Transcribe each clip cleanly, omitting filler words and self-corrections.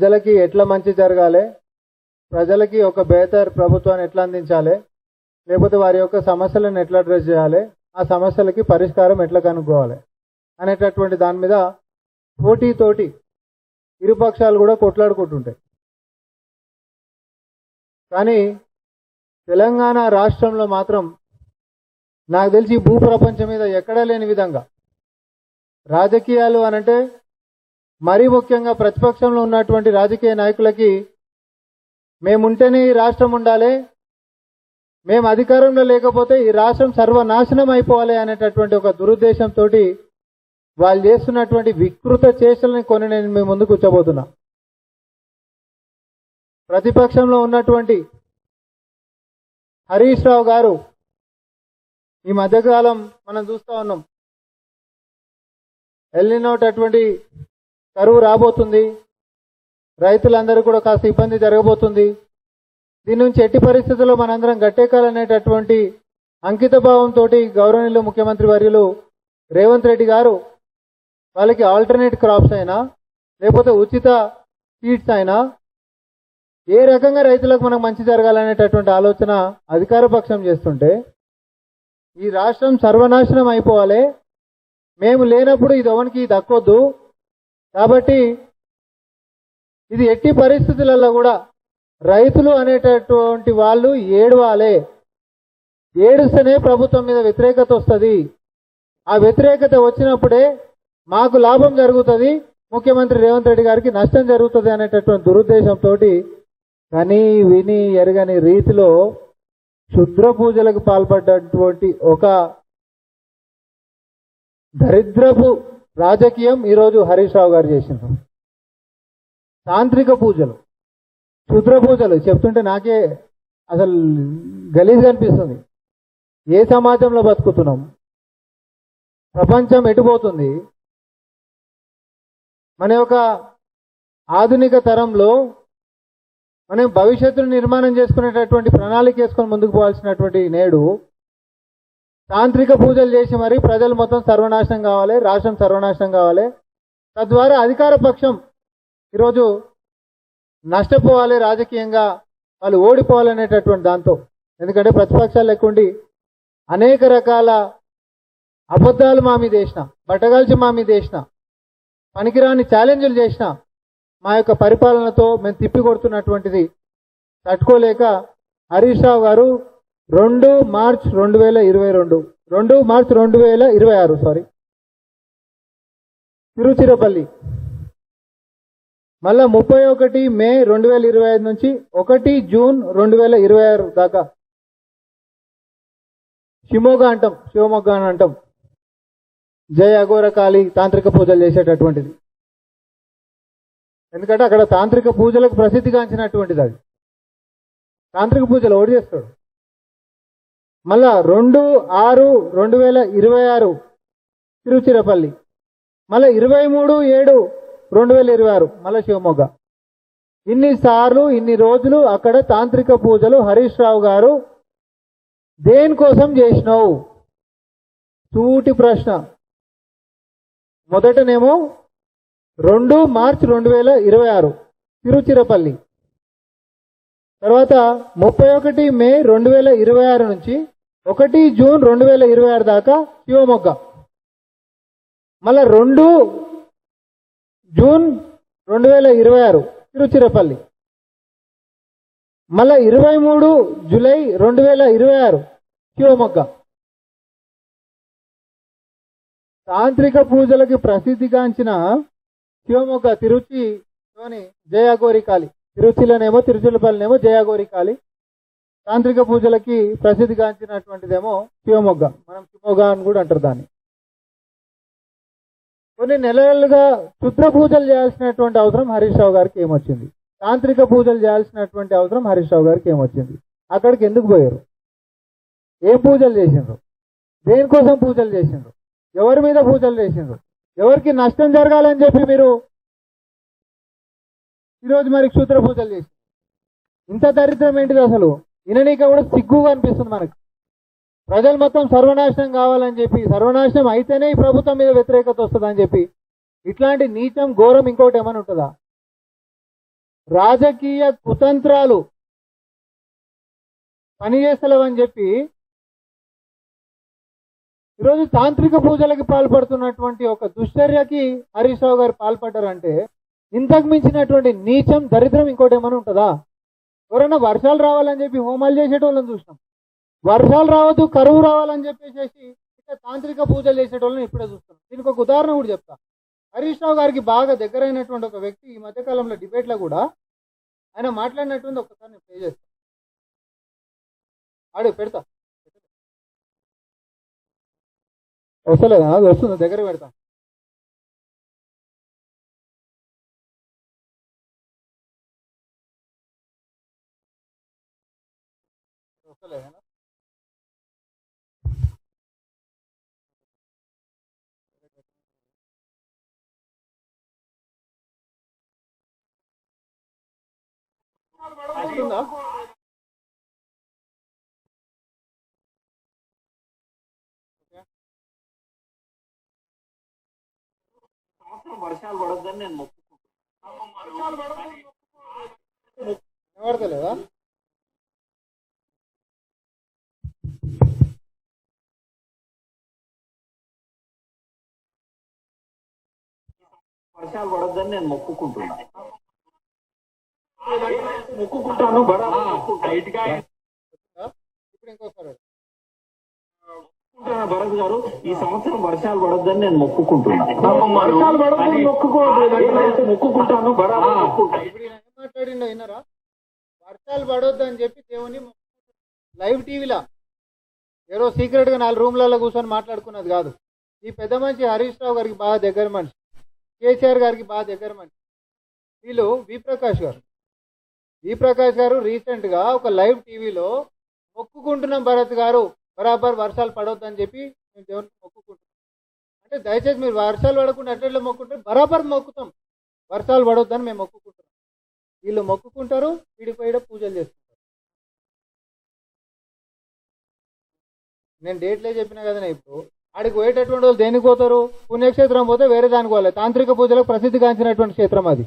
ప్రజలకి ఎట్లా మంచి జరగాలి, ప్రజలకి ఒక బెహతర్ ప్రభుత్వాన్ని ఎట్లా అందించాలి, లేకపోతే వారి యొక్క సమస్యలను ఎట్లా అడ్రస్ చేయాలి, ఆ సమస్యలకి పరిష్కారం ఎట్లా కనుక్కోవాలి అనేటటువంటి దాని మీద పోటీతోటి ఇరుపక్షాలు కూడా కొట్లాడుకుంటుంటాయి. కానీ తెలంగాణ రాష్ట్రంలో మాత్రం నాకు తెలిసి భూప్రపంచం మీద ఎక్కడా లేని విధంగా రాజకీయాలు అనంటే మరీ ముఖ్యంగా ప్రతిపక్షంలో ఉన్నటువంటి రాజకీయ నాయకులకి మేముంటేనే ఈ రాష్ట్రం ఉండాలి, మేము అధికారంలో లేకపోతే ఈ రాష్ట్రం సర్వనాశనం అయిపోవాలి అనేటటువంటి ఒక దురుద్దేశంతో వాళ్ళు చేస్తున్నటువంటి వికృత చేష్టలని కొన్ని నేను మీ ముందు కూర్చోబోతున్నా. ప్రతిపక్షంలో ఉన్నటువంటి హరీష్ రావు గారు ఈ మధ్యకాలం మనం చూస్తా ఉన్నాం, ఎల్లినోటటువంటి కరువు రాబోతుంది, రైతులందరూ కూడా కాస్త ఇబ్బంది జరగబోతుంది, దీని నుంచి ఎట్టి పరిస్థితుల్లో మనందరం గట్టెక్కాలనేటటువంటి అంకిత భావంతో గౌరవనీయులు ముఖ్యమంత్రి వర్యులు రేవంత్ రెడ్డి గారు వాళ్ళకి ఆల్టర్నేట్ క్రాప్స్ అయినా లేకపోతే ఉచిత సీడ్స్ అయినా ఏ రకంగా రైతులకు మనకు మంచి జరగాలనేటటువంటి ఆలోచన అధికార పక్షం చేస్తుంటే ఈ రాష్ట్రం సర్వనాశనం అయిపోవాలి, మేము లేనప్పుడు ఇది ఎవరికి దక్కొద్దు, కాబట్టి ఇది ఎట్టి పరిస్థితులలో కూడా రైతులు అనేటటువంటి వాళ్ళు ఏడవాలి, ఏడుస్తేనే ప్రభుత్వం మీద వ్యతిరేకత వస్తుంది, ఆ వ్యతిరేకత వచ్చినప్పుడే మాకు లాభం జరుగుతుంది, ముఖ్యమంత్రి రేవంత్ రెడ్డి గారికి నష్టం జరుగుతుంది అనేటటువంటి దురుద్దేశంతో కని విని ఎరగని రీతిలో క్షుద్ర పూజలకు పాల్పడ్డటువంటి ఒక దరిద్రపు రాజకీయం ఈరోజు హరీష్ రావు గారు చేసిండ్రు. తాంత్రిక పూజలు, క్షుద్ర పూజలు చెప్తుంటే నాకే అసలు గలీజ్గా అనిపిస్తుంది. ఏ సమాజంలో బతుకుతున్నాం? ప్రపంచం ఎటుపోతుంది? మన యొక్క ఆధునిక తరంలో మనం భవిష్యత్తును నిర్మాణం చేసుకునేటటువంటి ప్రణాళిక వేసుకొని ముందుకు పోవాల్సినటువంటి నేడు తాంత్రిక పూజలు చేసి మరి ప్రజలు మొత్తం సర్వనాశనం కావాలి, రాష్ట్రం సర్వనాశనం కావాలి, తద్వారా అధికార పక్షం ఈరోజు నష్టపోవాలి, రాజకీయంగా వాళ్ళు ఓడిపోవాలనేటటువంటి దాంతో. ఎందుకంటే ప్రతిపక్షాలు లేకుండి అనేక రకాల అబద్ధాలు మా మీద వేసిన, బట్టగాల్చి మా మీద వేసిన, పనికిరాని ఛాలెంజ్లు చేసిన మా యొక్క పరిపాలనతో మేము తిప్పికొడుతున్నటువంటిది తట్టుకోలేక హరీష్ రావు గారు 2 మార్చ్ 2026 తిరుచిరపల్లి, మళ్ళా 31 మే 2025 నుంచి 1 జూన్ 2026 దాకా శివమొగ్గ అని అంటాం, జయ అఘోర కాళీ తాంత్రిక పూజలు చేసేటటువంటిది. ఎందుకంటే అక్కడ తాంత్రిక పూజలకు ప్రసిద్ధిగాంచినటువంటిది అది. తాంత్రిక పూజలు ఓడి చేస్తాడు. మళ్ళా 2/6/2026 తిరుచిరపల్లి, మళ్ళా 23/7/2026 మళ్ళా శివమొగ్గ. ఇన్నిసార్లు ఇన్ని రోజులు అక్కడ తాంత్రిక పూజలు హరీష్ రావు గారు దేనికోసం చేసినావు? సూటి ప్రశ్న. మొదటనేమో 2 మార్చ్ 2026 తిరుచిరపల్లి, తర్వాత 31 మే 2026 నుంచి 1 జూన్ 2026 దాకా శివమొగ్గ, మళ్ళా 2 జూన్ 2026 తిరుచిరపల్లి, మళ్ళా 23 జూలై 2026 శివమొగ్గ. తాంత్రిక పూజలకి ప్రసిద్ధిగాంచిన శివమొగ్గ తిరుచిలోని జయగోరి కాళీ, తిరుచిలోనేమో తిరుచిరపల్లినేమో జయగోరి కాళీ, తాంత్రిక పూజలకి ప్రసిద్ధిగాంచినటువంటిదేమో శివమొగ్గ, మనం శివమొగ్గ అని కూడా అంటారు దాన్ని. కొన్ని నెలలుగా క్షుద్ర పూజలు చేయాల్సినటువంటి అవసరం హరీష్ రావు గారికి ఏమొచ్చింది? తాంత్రిక పూజలు చేయాల్సినటువంటి అవసరం హరీష్ రావు గారికి ఏమొచ్చింది? అక్కడికి ఎందుకు పోయారు? ఏం పూజలు చేసిండ్రు? దేనికోసం పూజలు చేసిండ్రు? ఎవరి మీద పూజలు చేసిండ్రు? ఎవరికి నష్టం జరగాలని చెప్పి మీరు ఈరోజు మరి క్షుద్ర పూజలు చేసి ఇంత దరిద్రం ఏంటిది అసలు? విననీక కూడా సిగ్గుగా అనిపిస్తుంది మనకు. ప్రజలు మొత్తం సర్వనాశనం కావాలని చెప్పి, సర్వనాశనం అయితేనే ఈ ప్రభుత్వం మీద వ్యతిరేకత వస్తుందని చెప్పి, ఇట్లాంటి నీచం ఘోరం ఇంకోటి ఏమైనా ఉంటుందా? రాజకీయ కుతంత్రాలు పనిచేస్తలేవని చెప్పి ఈరోజు తాంత్రిక పూజలకి పాల్పడుతున్నటువంటి ఒక దుశ్చర్యకి హరీష్ రావు గారు పాల్పడ్డారంటే ఇంతకు మించినటువంటి నీచం దరిద్రం ఇంకోటి ఏమైనా ఉంటుందా? ఎవరైనా వర్షాలు రావాలని చెప్పి హోమాలు చేసేటోళ్ళని చూసినాం, వర్షాలు రావద్దు కరువు రావాలని చెప్పేసి ఇట్లా తాంత్రిక పూజలు చేసేటోళ్ళని ఇప్పుడే చూస్తున్నాం. దీనికి ఒక ఉదాహరణ కూడా చెప్తా. హరీష్ రావు గారికి బాగా దగ్గరైనటువంటి ఒక వ్యక్తి ఈ మధ్యకాలంలో డిబేట్లో కూడా ఆయన మాట్లాడినటువంటి ఒకసారి నేను ప్లే చేస్తాను. ఆడు పెడతా వస్తలేదా? అది వస్తుంది, దగ్గర పెడతా. వస్తలేదా? వస్తుందా? వర్షాలు పడొద్దని నేను వినబడతలేదా? వర్షాలు పడొద్దని నేను మొక్కుకుంటున్నా. మొక్కుకుంటాను ఇప్పుడు ఇంకోసారి భరత్ గారు, ఈ సంవత్సరం వర్షాలు పడొద్దని నేను మొక్కుకుంటున్నా. వర్షాలు పడొద్దని మొక్కుకుంటాను. ఇప్పుడు ఏం మాట్లాడిండో విన్నారా? వర్షాలు పడొద్దు అని చెప్పి దేవుని లైవ్ టీవీలా ఏదో సీక్రెట్ గా 4 రూమ్లలో కూర్చొని మాట్లాడుకున్నది కాదు. ఈ పెద్ద మనిషి హరీష్ రావు గారికి బాగా దగ్గర మనిషి, కేసీఆర్ గారికి బాగా దగ్గర మనిషి. వీళ్ళు వి ప్రకాష్ గారు రీసెంట్ గా ఒక లైవ్ టీవీలో మొక్కుకుంటున్నాం భరత్ గారు బరాబర్ వర్షాలు పడొద్దు అని చెప్పి మేము దేవునికి మొక్కుకుంటున్నాం అంటే, దయచేసి మీరు వర్షాలు పడకుండా అట్లా మొక్కుంటారు, బరాబర్ మొక్కుతాం, వర్షాలు పడొద్దని మేము మొక్కుకుంటున్నాం. వీళ్ళు మొక్కుకుంటారు, వీడిపోయి పూజలు చేస్తుంటారు. నేను డేట్లే చెప్పినా కదా. ఇప్పుడు ఆడికి పోయేటటువంటి వాళ్ళు దేనికి పోతారు? పుణ్యక్షేత్రం పోతే వేరే దానికి పోవాలి. తాంత్రిక పూజలకు ప్రసిద్ధిగాంచినటువంటి క్షేత్రం అది,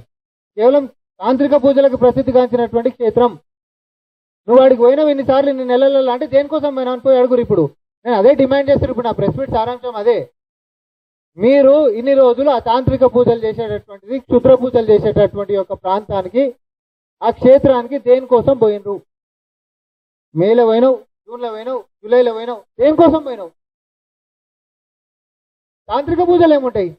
కేవలం తాంత్రిక పూజలకు ప్రసిద్ధిగాంచినటువంటి క్షేత్రం. నువ్వు వాడికి పోయినావు ఎన్నిసార్లు ఇన్ని నెలలలో అంటే దేనికోసం పోయినా అని పోయి అడుగురు. ఇప్పుడు నేను అదే డిమాండ్ చేస్తాను. ఇప్పుడు నా ప్రెస్ మీట్ సారాంశం అదే. మీరు ఇన్ని రోజులు ఆ తాంత్రిక పూజలు చేసేటటువంటిది, క్షుద్ర పూజలు చేసేటటువంటి యొక్క ప్రాంతానికి, ఆ క్షేత్రానికి దేనికోసం పోయినరు? మేలో పోయినావు, జూన్లో పోయినావు, జూలైలో పోయినావు, దేనికోసం పోయినావు? తాంత్రిక పూజలు ఏముంటాయి?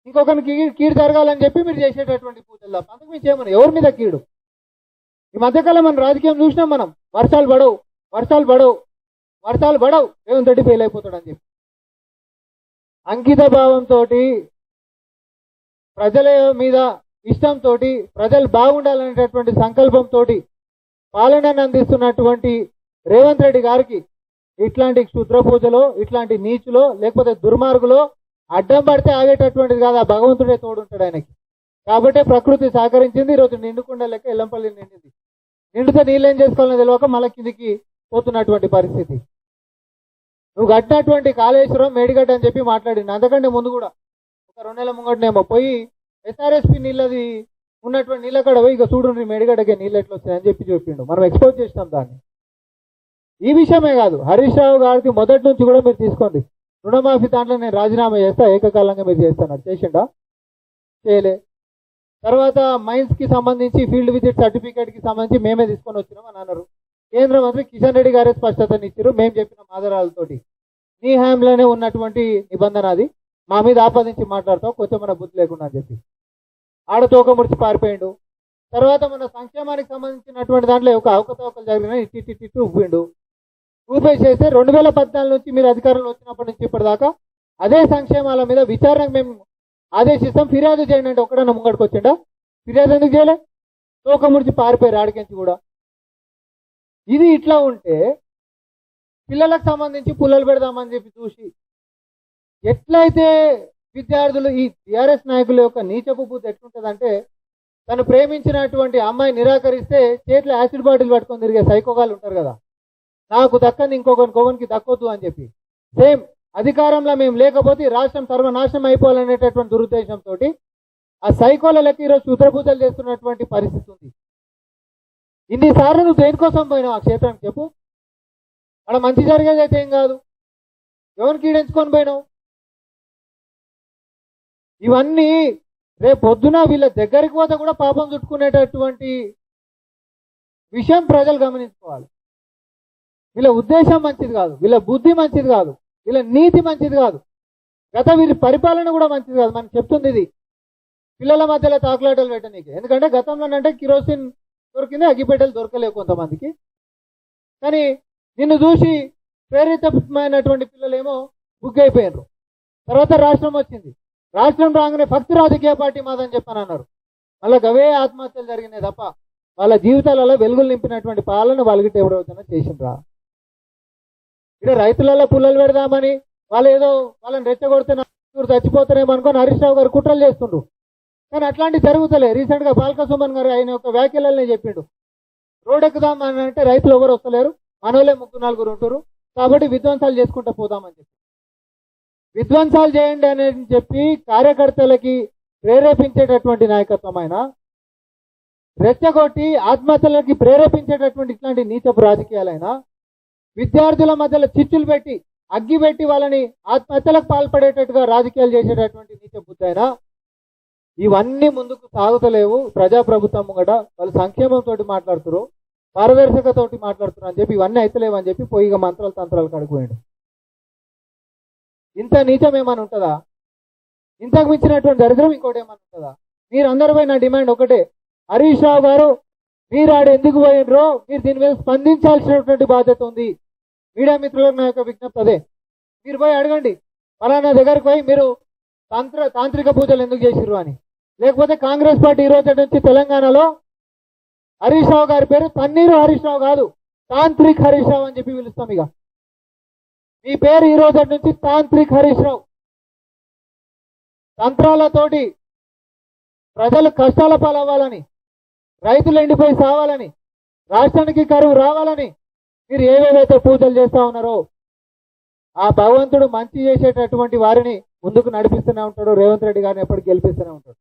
ఇంకొకరికి కీడు జరగాలని చెప్పి మీరు చేసేటటువంటి పూజలు తప్ప అంతకు మించి ఏమన్నా ఎవరి మీద కీడు? ఈ మధ్యకాలం మన రాజకీయం చూసినాం మనం. వర్షాలు పడవు రేవంత్ రెడ్డి ఫెయిల్ అయిపోతాడు అని చెప్పి అంకిత భావంతో, ప్రజల మీద ఇష్టంతో, ప్రజలు బాగుండాలనేటటువంటి సంకల్పంతో పాలనను అందిస్తున్నటువంటి రేవంత్ రెడ్డి గారికి ఇట్లాంటి క్షుద్ర పూజలో, ఇట్లాంటి నీచులో, లేకపోతే దుర్మార్గులో అడ్డం పడితే ఆగేటటువంటిది కాదు. ఆ భగవంతుడే తోడుంటాడు ఆయనకి. కాబట్టే ప్రకృతి సహకరించింది. ఈరోజు నిండుకుండా లెక్క ఎల్లంపల్లి నిండింది. నిండితే నీళ్ళు ఏం చేసుకోవాలని తెలియక మళ్ళీ కిందికి పోతున్నటువంటి పరిస్థితి. నువ్వు కట్టినటువంటి కాళేశ్వరం మేడిగడ్డ అని చెప్పి మాట్లాడింది. అంతకంటే ముందు కూడా ఒక 2 నెలల ముంగటనేమో పోయి ఎస్ఆర్ఎస్పి నీళ్ళది ఉన్నటువంటి నీళ్ళ కాడ పోయి ఇక చూడండి మేడిగడ్డకే నీళ్ళు ఎట్లా వస్తాయని చెప్పి చెప్పిండు. మనం ఎక్స్పోజ్ చేసినాం దాన్ని. ఈ విషయమే కాదు, హరీష్ రావు గారికి మొదటి నుంచి కూడా మీరు తీసుకోండి. రుణమాఫీ దాంట్లో నేను రాజీనామా చేస్తా, ఏకకాలంగా మీరు చేస్తాను. చేసిండా? చేయలే. తర్వాత మైన్స్ కి సంబంధించి ఫీల్డ్ విజిట్ సర్టిఫికేట్ కి సంబంధించి మేమే తీసుకొని వచ్చినాం అని అన్నారు. కేంద్ర మంత్రి కిషన్ రెడ్డి గారే స్పష్టతనిచ్చారు. మేము చెప్పిన ఆధారాలతోటి నీ హ్యాండ్లోనే ఉన్నటువంటి నిబంధన అది, మా మీద ఆపాదించి మాట్లాడతావు కొంచెం మన బుద్ధి లేకుండా అని చెప్పి ఆడ తోక ముడిచి పారిపోయిండు. తర్వాత మన సంక్షేమానికి సంబంధించినటువంటి దాంట్లో ఒక అవకతవకలు జరిగిన ఇట్టి ఊపిండు. ఊపేసేస్తే 2014 నుంచి మీరు అధికారంలో వచ్చినప్పటి నుంచి ఇప్పటిదాకా అదే సంక్షేమాల మీద విచారణకు మేము ఆదేశిస్తాం, ఫిర్యాదు చేయండి అంటే ఒక్కడన్నా ముంగడికి వచ్చిండా? ఫిర్యాదు ఎందుకు చేయలే? తోక ముడిచి పారిపోయారు ఆడికించి కూడా. ఇది ఇట్లా ఉంటే పిల్లలకు సంబంధించి పుల్లలు పెడదామని చెప్పి చూసి ఎట్లయితే విద్యార్థులు ఈ టీఆర్ఎస్ నాయకుల యొక్క నీచపు బుద్ధి ఎట్లుంటుందంటే, తను ప్రేమించినటువంటి అమ్మాయి నిరాకరిస్తే చేతిలో యాసిడ్ బాటిల్ పట్టుకొని తిరిగే సైకోగాలు ఉంటారు కదా, నాకు దక్కంది ఇంకొకరికి దక్కొద్దు అని చెప్పి. సేమ్ అధికారంలో మేము లేకపోతే రాష్ట్రం సర్వనాశనం అయిపోవాలనేటటువంటి దురుద్దేశంతో ఆ సైకోల లెక్క ఈరోజు శుద్రపూజలు చేస్తున్నటువంటి పరిస్థితి ఉంది. ఇన్నిసార్లు నువ్వు దేనికోసం పోయినావు ఆ క్షేత్రానికి చెప్పు? అక్కడ మంచి జరిగేది అయితే ఏం కాదు, ఎవరికి ఈడెంచుకొని పోయినావు? ఇవన్నీ రేపు పొద్దున వీళ్ళ దగ్గరికి పోతే కూడా పాపం చుట్టుకునేటటువంటి విషయం ప్రజలు గమనించుకోవాలి. వీళ్ళ ఉద్దేశం మంచిది కాదు, వీళ్ళ బుద్ధి మంచిది కాదు, వీళ్ళ నీతి మంచిది కాదు, వీరి పరిపాలన కూడా మంచిది కాదు. మనకు చెప్తుంది ఇది పిల్లల మధ్యలో తాకులాటలు పెట్టనీకి. ఎందుకంటే గతంలోనంటే కిరోసిన్ దొరికింది, అగ్గిపెట్టెలు దొరకలేవు కొంతమందికి. కానీ నిన్ను చూసి ప్రేరితమైనటువంటి పిల్లలేమో బుగ్గైపోయినారు. తర్వాత రాష్ట్రం వచ్చింది, రాష్ట్రం రాగానే ఫక్త్ రాజకీయ పార్టీ మాదని చెప్పని అన్నారు. మళ్ళీ గవే ఆత్మహత్యలు జరిగినాయి తప్ప వాళ్ళ జీవితాలలో వెలుగులు నింపినటువంటి పాలన వాళ్ళకి ఎవరైనా చేసిండ్రా? ఇక్కడ రైతులలో పుల్లలు పెడదామని వాళ్ళు ఏదో వాళ్ళని రెచ్చగొడితే చచ్చిపోతారేమో అనుకొని హరీష్ రావు గారు కుట్రలు చేస్తుండ్రు. కానీ అట్లాంటి జరుగుతలే. రీసెంట్ గా బాల్క సుమన్ గారు ఆయన ఒక వ్యాఖ్యలనే చెప్పిండు, రోడ్ ఎక్కుదాం అని అంటే రైతులు ఎవరు వస్తలేరు, మనోలే 3-4 ఉంటారు, కాబట్టి విధ్వంసాలు చేసుకుంటూ పోదామని చెప్పి విధ్వంసాలు చేయండి అని చెప్పి కార్యకర్తలకి ప్రేరేపించేటటువంటి నాయకత్వం ఆయన, రెచ్చగొట్టి ఆత్మహత్యలకి ప్రేరేపించేటటువంటి ఇట్లాంటి నీచపు రాజకీయాలైనా, విద్యార్థుల మధ్యలో చిచ్చులు పెట్టి అగ్గి పెట్టి వాళ్ళని ఆత్మహత్యలకు పాల్పడేటట్టుగా రాజకీయాలు చేసేటటువంటి నీచ బుద్ధి అయినా, ఇవన్నీ ముందుకు సాగుతలేవు. ప్రజాప్రభుత్వం కూడా వాళ్ళు సంక్షేమంతో మాట్లాడుతున్నారు, పారదర్శకతోటి మాట్లాడుతున్నారు అని చెప్పి ఇవన్నీ అయితలేవు అని చెప్పి పోయిగా మంత్రాలు తంత్రాలు కడుగుపోయాడు. ఇంత నీచం ఏమైనా ఉంటుందా? ఇంతకు మించినటువంటి దరిద్రం ఇంకోటి ఏమైనా ఉంటుందా? మీరందరిపై నా డిమాండ్ ఒకటే, హరీష్ రావు గారు మీరు ఆడ ఎందుకు పోయినరో మీరు దీని మీద స్పందించాల్సినటువంటి బాధ్యత ఉంది. మీడియా మిత్రులకు నా యొక్క విజ్ఞప్తి అదే, మీరు పోయి అడగండి ఫలానా దగ్గరికి పోయి మీరు తాంత్రిక పూజలు ఎందుకు చేసిర్రు అని. లేకపోతే కాంగ్రెస్ పార్టీ ఈ రోజు నుంచి తెలంగాణలో హరీష్ రావు గారి పేరు తన్నీరు హరీష్ రావు కాదు, తాంత్రిక్ హరీష్ రావు అని చెప్పి పిలుస్తాం. ఇక మీ పేరు ఈ రోజు నుంచి తాంత్రిక్ హరీష్ రావు. తంత్రాలతోటి ప్రజలు కష్టాల పాలవ్వాలని, రైతులు ఎండిపోయి సావాలని, రాష్ట్రానికి కరువు రావాలని మీరు ఏవేవైతే పూజలు చేస్తా ఉన్నారో ఆ భగవంతుడు మంచి చేసేటటువంటి వారిని ముందుకు నడిపిస్తూనే ఉంటాడు. రేవంత్ రెడ్డి గారిని ఎప్పటికీ గెలిపిస్తూనే ఉంటాడు.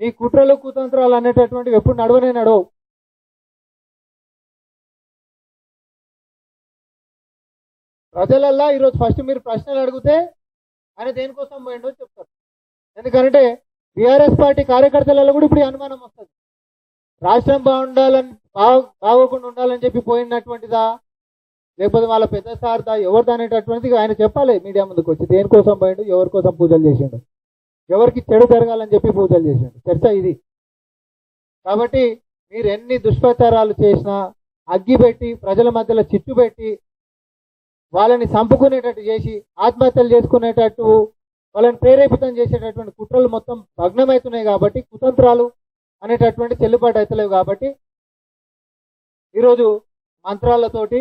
ఈ కుట్రలు కుతంత్రాలు అనేటటువంటివి ఎప్పుడు నడవనే నడవు. ప్రజలల్లా ఈరోజు ఫస్ట్ మీరు ప్రశ్నలు అడిగితే ఆయన దేనికోసం పోయిండో చెప్తారు. ఎందుకంటే బీఆర్ఎస్ పార్టీ కార్యకర్తలలో కూడా ఇప్పుడు అనుమానం వస్తుంది, రాష్ట్రం బాగుండాలని బాగోకుండా ఉండాలని చెప్పి పోయినటువంటిదా, లేకపోతే వాళ్ళ పెద్ద సార్దా, ఎవరిదా అనేటటువంటిది ఆయన చెప్పాలి మీడియా ముందుకు వచ్చి. దేనికోసం పోయిండు, ఎవరి కోసం పూజలు చేసిండు, ఎవరికి చెడు జరగాలని చెప్పి పూజలు చేసిండు, చర్చ ఇది. కాబట్టి మీరు ఎన్ని దుష్ప్రచారాలు చేసినా, అగ్గి పెట్టి ప్రజల మధ్యలో చిచ్చు పెట్టి వాళ్ళని చంపుకునేటట్టు చేసి ఆత్మహత్యలు చేసుకునేటట్టు వాళ్ళని ప్రేరేపితం చేసేటటువంటి కుట్రలు మొత్తం భగ్నమవుతున్నాయి. కాబట్టి కుతంత్రాలు అనేటటువంటి చెల్లుబాటు అవుతలేవు. కాబట్టి ఈరోజు మంత్రాలతోటి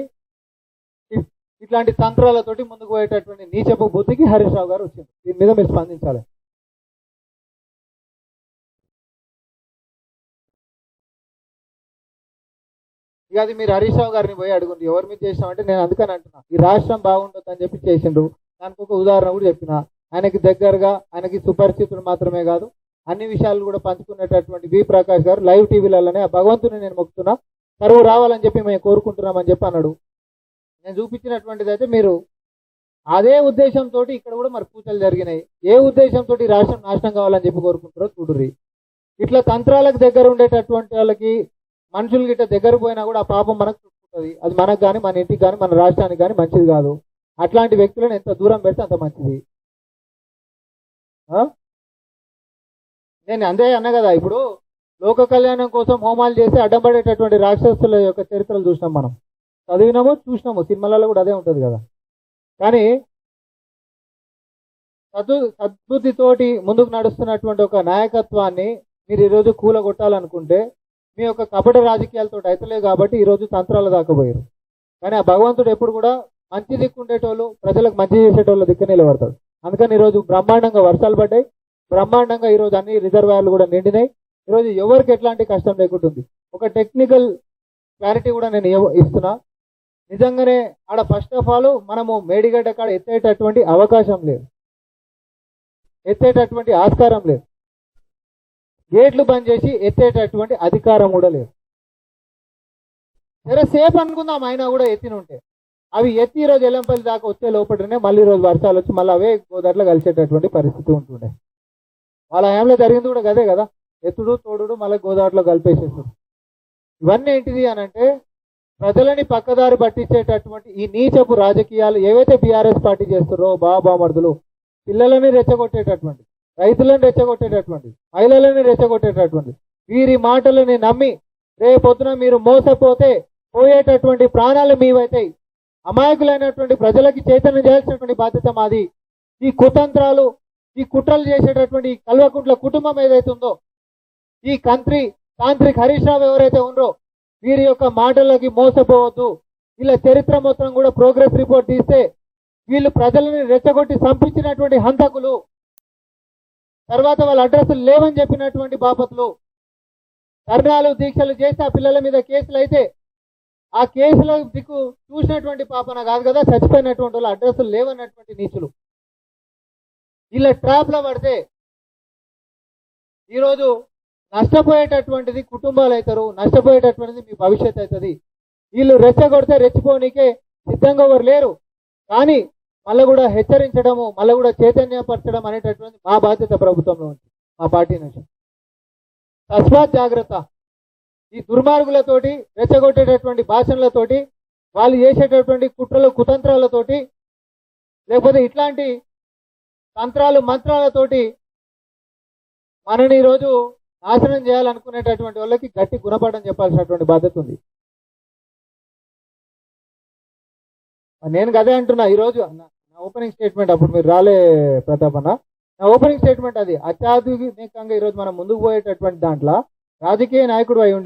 ఇట్లాంటి తంత్రాలతోటి ముందుకు పోయేటటువంటి నీచపు బుద్ధికి హరీష్ రావు గారు వచ్చింది. దీని మీద మీరు స్పందించాలి. ఇక అది మీరు హరీష్ రావు గారిని పోయి అడుగుంది ఎవరి మీద చేసినామంటే, నేను అందుకని అంటున్నా ఈ రాష్ట్రం బాగుండదు అని చెప్పి చేసిండ్రు. దానికి ఒక ఉదాహరణ కూడా చెప్పిన, ఆయనకి దగ్గరగా ఆయనకి సుపరిచితుడు మాత్రమే కాదు అన్ని విషయాలు కూడా పంచుకునేటటువంటి వి ప్రకాష్ గారు లైవ్ టీవీలలోనే ఆ భగవంతుని నేను మొక్కుతున్నా, కరువు రావాలని చెప్పి మేము కోరుకుంటున్నామని చెప్పి అన్నాడు. నేను చూపించినటువంటిది అయితే మీరు అదే ఉద్దేశంతో ఇక్కడ కూడా మరి పూజలు జరిగినాయి. ఏ ఉద్దేశంతో ఈ రాష్ట్రం నాశనం కావాలని చెప్పి కోరుకుంటారో చూడుర్రి. ఇట్లా తంత్రాలకు దగ్గర ఉండేటటువంటి వాళ్ళకి మనుషులు గిట్ట దగ్గర పోయినా కూడా ఆ పాపం మనకు చుట్టుకుంటుంది. అది మనకు కానీ, మన ఇంటికి కానీ, మన రాష్ట్రానికి కానీ మంచిది కాదు. అట్లాంటి వ్యక్తులను ఎంత దూరం పెడితే అంత మంచిది. నేను అందే అన్నా కదా, ఇప్పుడు లోక కళ్యాణం కోసం హోమాలు చేసి అడ్డం పడేటటువంటి రాక్షసుల యొక్క చరిత్రలు చూసినాం, మనం చదివినాము, చూసినాము, సినిమాలలో కూడా అదే ఉంటుంది కదా. కానీ సద్బుద్ధితోటి ముందుకు నడుస్తున్నటువంటి ఒక నాయకత్వాన్ని మీరు ఈరోజు కూలగొట్టాలనుకుంటే మీ యొక్క కపట రాజకీయాలతో అయితలేదు. కాబట్టి ఈరోజు తంత్రాలు దాకపోయారు. కానీ ఆ భగవంతుడు ఎప్పుడు కూడా మంచి దిక్కు ఉండేటోళ్ళు, ప్రజలకు మంచి చేసేటోళ్ళ దిక్కు నిలబడతాడు. అందుకని ఈరోజు బ్రహ్మాండంగా వర్షాలు పడ్డాయి, బ్రహ్మాండంగా ఈరోజు అన్ని రిజర్వాయర్లు కూడా నిండినాయి. ఈరోజు ఎవరికి ఎట్లాంటి కష్టం లేకుంటుంది. ఒక టెక్నికల్ క్లారిటీ కూడా నేను ఇస్తున్నా, నిజంగానే ఆడ ఫస్ట్ ఆఫ్ ఆల్ మనము మేడిగడ్డ కాడ ఎత్తేటటువంటి అవకాశం లేదు, ఎత్తేటటువంటి ఆస్కారం లేదు. గేట్లు బంద్ చేసి ఎత్తేటటువంటి అధికారం కూడా లేదు. సరే సేఫ్ అనుకుందాం, అయినా కూడా ఎత్తిన ఉంటే అవి ఎత్తి ఈ రోజు ఎల్లంపల్లి దాకా వచ్చే లోపలనే మళ్ళీ రోజు వర్షాలు వచ్చి మళ్ళీ అవే గోదాట్లో కలిసేటటువంటి పరిస్థితి ఉంటుండే. వాళ్ళ హయాంలో జరిగింది కూడా గదే కదా, ఎత్తుడు తోడుడు మళ్ళీ గోదావరిలో కలిపేసేస్తుంది. ఇవన్నీ ఏంటిది అని అంటే ప్రజలని పక్కదారి పట్టించేటటువంటి ఈ నీచపు రాజకీయాలు ఏవైతే బీఆర్ఎస్ పార్టీ చేస్తారో బామర్దులు, పిల్లలని రెచ్చగొట్టేటటువంటి, రైతులను రెచ్చగొట్టేటటువంటి, మహిళలని రెచ్చగొట్టేటటువంటి వీరి మాటలని నమ్మి రేపొద్దున మీరు మోసపోతే పోయేటటువంటి ప్రాణాలు మీవైతాయి. అమాయకులైనటువంటి ప్రజలకి చైతన్యం చేయాల్సినటువంటి బాధ్యత మాది. ఈ కుతంత్రాలు, ఈ కుట్రలు చేసేటటువంటి ఈ కల్వకుంట్ల కుటుంబం ఏదైతే ఉందో, ఈ తాంత్రిక్ హరీష్ రావు ఎవరైతే ఉన్నారో వీరి యొక్క మాటలకి మోసపోవద్దు. వీళ్ళ చరిత్ర మొత్తం కూడా ప్రోగ్రెస్ రిపోర్ట్ తీస్తే వీళ్ళు ప్రజలని రెచ్చగొట్టి సంపించినటువంటి హంతకులు, తర్వాత వాళ్ళ అడ్రస్లు లేవని చెప్పినటువంటి బాపతులు, ధర్నాలు దీక్షలు చేసి ఆ పిల్లల మీద కేసులు అయితే ఆ కేసుల దిక్కు చూసినటువంటి పాపన కాదు కదా, చచ్చిపోయినటువంటి వాళ్ళ అడ్రస్లు లేవన్నటువంటి నీచులు. వీళ్ళ ట్రాప్ లో పడితే ఈరోజు నష్టపోయేటటువంటిది కుటుంబాలు అవుతారు, నష్టపోయేటటువంటిది మీ భవిష్యత్తు అవుతుంది. వీళ్ళు రెచ్చగొడితే రెచ్చిపోనీకే సిద్ధంగా ఎవరు లేరు. కానీ మళ్ళీ కూడా హెచ్చరించడము, మళ్ళీ కూడా చైతన్యపరచడం అనేటటువంటి మా బాధ్యత ప్రభుత్వంలో ఉంది, మా పార్టీ నుంచి. తస్మాత్ జాగ్రత్త. ఈ దుర్మార్గులతోటి, రెచ్చగొట్టేటటువంటి భాషలతోటి, వాళ్ళు చేసేటటువంటి కుట్రలు కుతంత్రాలతోటి, లేకపోతే ఇట్లాంటి తంత్రాలు మంత్రాలతోటి మనని ఈరోజు నాశనం చేయాలనుకునేటటువంటి వాళ్ళకి గట్టి గుణపాఠం చెప్పాల్సినటువంటి బాధ్యత ఉంది. నేను అదే అంటున్నా ఈరోజు నా ఓపెనింగ్ స్టేట్మెంట్, అప్పుడు మీరు రాలే ప్రతాప్ అన్న, నా ఓపెనింగ్ స్టేట్మెంట్ అది. అత్యాధునికంగా ఈరోజు మనం ముందుకు పోయేటటువంటి దాంట్లో రాజకీయ నాయకుడు అయి ఉండి